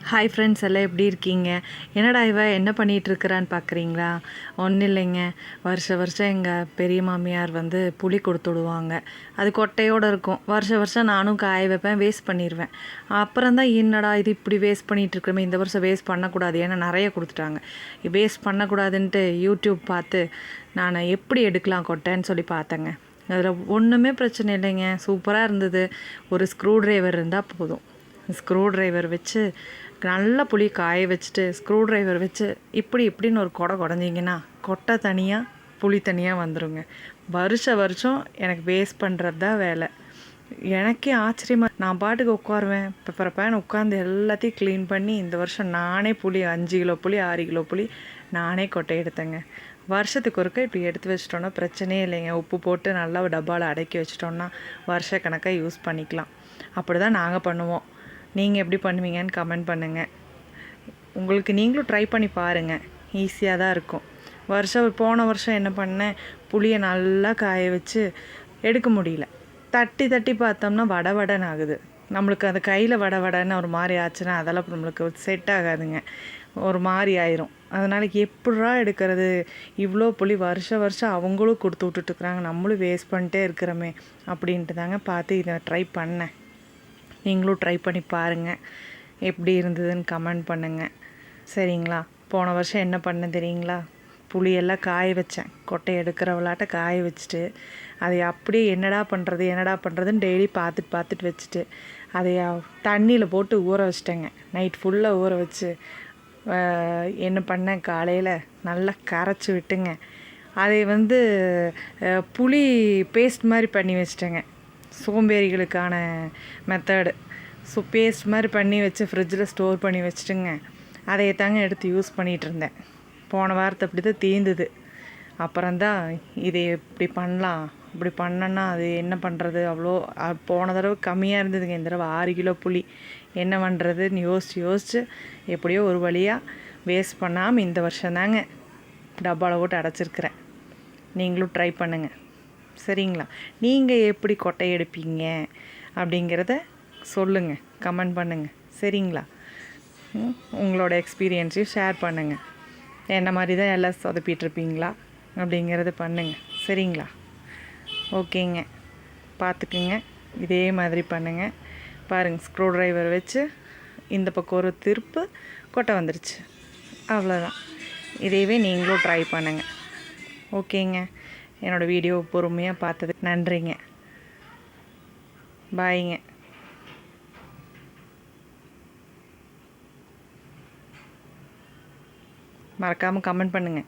Hi friends எல்லாம் எப்படி இருக்கீங்க? என்னடா இவ என்ன பண்ணிகிட்ருக்கிறான்னு பார்க்குறீங்களா? ஒன்றும் இல்லைங்க. வருஷம் எங்கள் பெரிய மாமியார் வந்து புளி கொடுத்து விடுவாங்க. அது கொட்டையோடு இருக்கும். வருஷம் நானும் காய வைப்பேன், வேஸ்ட் பண்ணிடுவேன். அப்புறம் தான் என்னடா இது இப்படி வேஸ்ட் பண்ணிகிட்ருக்குறோமே, இந்த வருஷம் வேஸ்ட் பண்ணக்கூடாது, ஏன்னா நிறைய கொடுத்துட்டாங்க. வேஸ்ட் பண்ணக்கூடாதுன்ட்டு யூடியூப் பார்த்து நான் எப்படி எடுக்கலாம் கொட்டைன்னு சொல்லி பார்த்தேங்க. அதில் ஒன்றுமே பிரச்சனை இல்லைங்க, சூப்பராக இருந்தது. ஒரு ஸ்க்ரூ ட்ரைவர் இருந்தால் போதும். ஸ்க்ரூ ட்ரைவர் வச்சு நல்லா புளி காய வச்சுட்டு ஸ்க்ரூ ட்ரைவர் வச்சு இப்படின்னு ஒரு குடஞ்சிங்கன்னா கொட்டை தனியாக புளி தனியாக வந்துடுங்க. வருஷம் எனக்கு வேஸ்ட் பண்ணுறது தான் வேலை. எனக்கே ஆச்சரியமாக, நான் பாட்டுக்கு உட்காருவேன், பேன் உட்காந்து எல்லாத்தையும் க்ளீன் பண்ணி இந்த வருஷம் நானே புளி 5 கிலோ புளி 6 கிலோ புளி நானே கொட்டை எடுத்தேங்க. வருஷத்துக்கு ஒருக்க இப்படி எடுத்து வச்சிட்டோன்னா பிரச்சனையே இல்லைங்க. உப்பு போட்டு நல்லா டப்பாவில் அடக்கி வச்சிட்டோன்னா வருஷ கணக்காக யூஸ் பண்ணிக்கலாம். அப்படி தான் நாங்கள் பண்ணுவோம். நீங்கள் எப்படி பண்ணுவீங்கன்னு கமெண்ட் பண்ணுங்கள். உங்களுக்கு நீங்களும் ட்ரை பண்ணி பாருங்கள், ஈஸியாக தான் இருக்கும். போன வருஷம் என்ன பண்ணேன், புளியை நல்லா காய வச்சு எடுக்க முடியல. தட்டி பார்த்தோம்னா வடன்னு ஆகுது. நம்மளுக்கு அது கையில் வடன்னு ஒரு மாதிரி ஆச்சுன்னா அதெல்லாம் நம்மளுக்கு செட் ஆகாதுங்க, ஒரு மாதிரி ஆயிரும். அதனால் எப்படா எடுக்கிறது, இவ்வளோ புளி வருஷம் அவங்களும் கொடுத்து விட்டுட்டுருக்குறாங்க, நம்மளும் வேஸ்ட் பண்ணிட்டே இருக்கிறோமே அப்படின்ட்டு தாங்க பார்த்து இதை ட்ரை பண்ணேன். நீங்களும் ட்ரை பண்ணி பாருங்கள், எப்படி இருந்ததுன்னு கமெண்ட் பண்ணுங்கள். சரிங்களா? போன வருஷம் என்ன பண்ண தெரியுங்களா? புளியெல்லாம் காய வச்சேன், கொட்டை எடுக்கிறவளாட்ட காய வச்சுட்டு அதை அப்படியே என்னடா பண்ணுறதுன்னு டெய்லி பார்த்துட்டு வச்சுட்டு அதை தண்ணியில் போட்டு ஊற வச்சிட்டேங்க. நைட் ஃபுல்லாக ஊற வச்சு என்ன பண்ணேன், காலையில் நல்லா கரைச்சி விட்டுங்க. அதை புளி பேஸ்ட் மாதிரி பண்ணி வச்சிட்டேங்க. சோம்பேறிகளுக்கான மெத்தடு. பேஸ்ட் மாதிரி பண்ணி வச்சு ஃப்ரிட்ஜில் ஸ்டோர் பண்ணி வச்சுட்டுங்க, அதையே தாங்க எடுத்து யூஸ் பண்ணிகிட்டு இருந்தேன். போன வாரத்தை அப்படி தான் தீர்ந்துது. அப்புறம்தான் இதை இப்படி பண்ணலாம், இப்படி பண்ணோன்னா அது என்ன பண்ணுறது, அவ்வளோ போன தடவை கம்மியாக இருந்ததுங்க, இந்த தடவை 6 கிலோ புளி என்ன பண்ணுறதுன்னு யோசித்து எப்படியோ ஒரு வழியாக வேஸ்ட் பண்ணாமல் இந்த வருஷம்தாங்க டப்பாவில் போட்டு அடைச்சிருக்கிறேன். நீங்களும் ட்ரை பண்ணுங்கள். சரிங்களா? நீங்கள் எப்படி கொட்டை எடுப்பீங்க அப்படிங்கிறத சொல்லுங்கள், கமெண்ட் பண்ணுங்கள். சரிங்களா? உங்களோட எக்ஸ்பீரியன்ஸையும் ஷேர் பண்ணுங்கள். என்ன மாதிரி தான் எல்லாம் சொதப்பிகிட்ருப்பீங்களா அப்படிங்கிறத பண்ணுங்கள். சரிங்களா? ஓகேங்க, பார்த்துக்குங்க. இதே மாதிரி பண்ணுங்கள். பாருங்கள், ஸ்க்ரூ ட்ரைவர் வச்சு இந்த பக்கம் ஒரு திருப்பு, கொட்டை வந்துருச்சு. அவ்வளோதான். இதையவே நீங்களும் ட்ரை பண்ணுங்கள். ஓகேங்க. என்னோடய வீடியோ பொறுமையாக பார்த்ததுக்கு நன்றிங்க. பாய்ங்க. மறக்காமல் கமெண்ட் பண்ணுங்கள்.